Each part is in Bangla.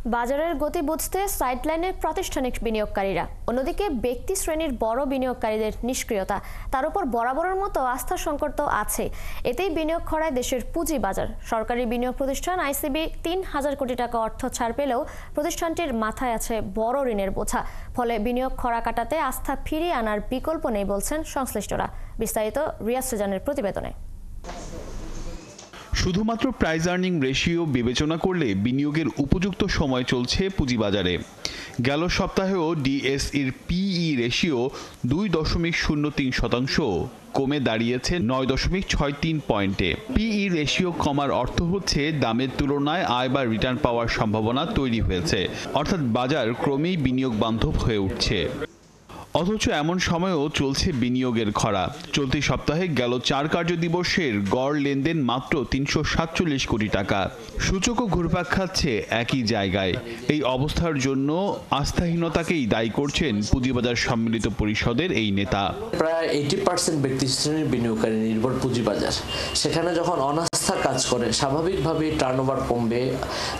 বাজারের গতি বুঝতে সাইডলাইনে প্রাতিষ্ঠানিক বিনিয়োগকারীরা, অন্যদিকে ব্যক্তি শ্রেণীর বড় বিনিয়োগকারীদের নিষ্ক্রিয়তা, তার উপর বরাবরের মতো আস্থা সংকট তো আছে। এতেই বিনিয়োগ খরায় দেশের পুঁজি বাজার। সরকারি বিনিয়োগ প্রতিষ্ঠান আইসিবি ৩,০০০ কোটি টাকা অর্থ ছাড় পেলেও প্রতিষ্ঠানটির মাথায় আছে বড় ঋণের বোঝা। ফলে বিনিয়োগ খরা কাটাতে আস্থা ফিরিয়ে আনার বিকল্প নেই বলছেন সংশ্লিষ্টরা। বিস্তারিত রিয়াজ সুজানের প্রতিবেদনে। শুধুমাত্র প্রাইস আর্নিং রেশিও বিবেচনা করলে বিনিয়োগের উপযুক্ত সময় চলছে পুঁজিবাজারে। গেল সপ্তাহেও ডিএসইর পিই রেশিও 2.03% কমে দাঁড়িয়েছে 9.63 পয়েন্টে। পিই রেশিও কমার অর্থ হচ্ছে দামের তুলনায় আয় বা রিটার্ন পাওয়ার সম্ভাবনা তৈরি হয়েছে, অর্থাৎ বাজার ক্রমেই বিনিয়োগ বান্ধব হয়ে উঠছে। অথচ এমন সময়েও চলছে বিনিয়োগের খরা। চলতি সপ্তাহে গেল 4 কার্যদিবসের গড় লেনদেন মাত্র 347 কোটি টাকা। সূচকও ঘুরপাক খাচ্ছে একই জায়গায়। এই অবস্থার জন্য আস্থাহীনতাকেই দায়ী করছেন পুঁজিবাজার সম্মিলিত পরিষদের এই নেতা। প্রায় 80% ব্যক্তি শ্রেণীর বিনিয়োগকারী নির্ভর পুঁজিবাজার। সেখানে যখন অনাস্থা কাজ করে স্বাভাবিকভাবে টার্নওভার কমবে,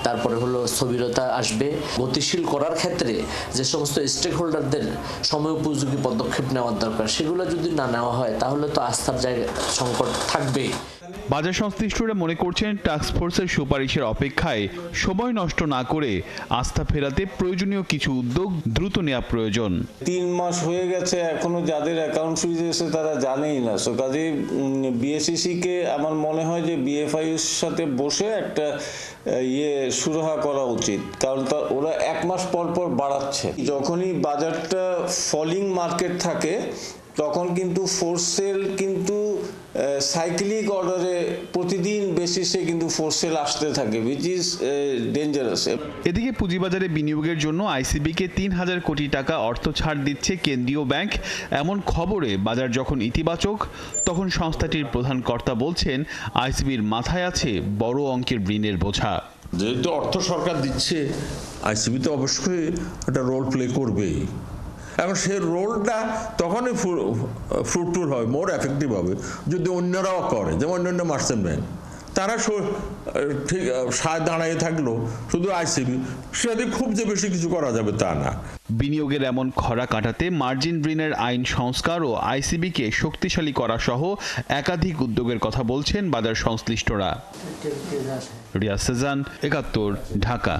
তারপরে স্থবিরতা আসবে। গতিশীল করার ক্ষেত্রে যে সমস্ত স্টেক হোল্ডারদের সময় উপযোগী পদক্ষেপ নেওয়ার দরকার, সেগুলো যদি না নেওয়া হয় তাহলে তো আস্থার জায়গায় সংকট থাকবেই। বাজার সংশ্লিষ্টরা মনে করছেন টাস্কফোর্সের সুপারিশের অপেক্ষায় সময় নষ্ট না করে আস্থা ফেরাতে প্রয়োজনীয় কিছু উদ্যোগ দ্রুত নেওয়া প্রয়োজন। 3 মাস হয়ে গেছে, এখনো যাদের অ্যাকাউন্ট ফ্রিজ হয়েছে তারা জানেই না। সো কাজে বিএসইসি কে আমার মনে হয় যে বিএফআইএর সাথে বসে একটা সুরাহা করা উচিত, কারণ ওরা 1 মাস পর পর বাড়াচ্ছে। যখনই বাজারটা ফলিং মার্কেট থাকে তখন কিন্তু ফোর্স সেল কিন্তু সাইক্লিক অর্ডারে প্রতিদিন বেসিসে কিন্তু ফোর্স সেল আসতে থাকে, which is dangerous। এদিকে পুঁজিবাজারে বিনিয়োগের জন্য আইসিবিকে 3,000 কোটি টাকা অর্থ ছাড় দিচ্ছে কেন্দ্রীয় ব্যাংক। এমন খবরে বাজার যখন ইতিবাচক, তখন সংস্থাটির প্রধান কর্তা বলছেন আইসিবির মাথায় আছে বড় অঙ্কের ঋণের বোঝা। যেহেতু অর্থ সরকার দিচ্ছে, আইসিবি তো অবশ্যই একটা রোল প্লে করবেই। এখন সেই রোলটা তখনই ফ্রুটফুল হবে, মোর এফেক্টিভ হবে যদি অন্যরাও করে, যেমন অন্যান্য মার্চেন্ট ব্যাংক। তারা ঠিক সায় দাঁড়ায় থাকলো, শুধু আইসিবি সেদিকে খুব যে বেশি কিছু করা যাবে তা না। বিনিয়োগের এমন খরা কাটাতে মার্জিন ঋণের আইন সংস্কার ও আইসিবিকে শক্তিশালী করা সহ একাধিক উদ্যোগের কথা বলছেন বাজার সংশ্লিষ্টরা। রিয়াজ সুজান, ৭১, ঢাকা।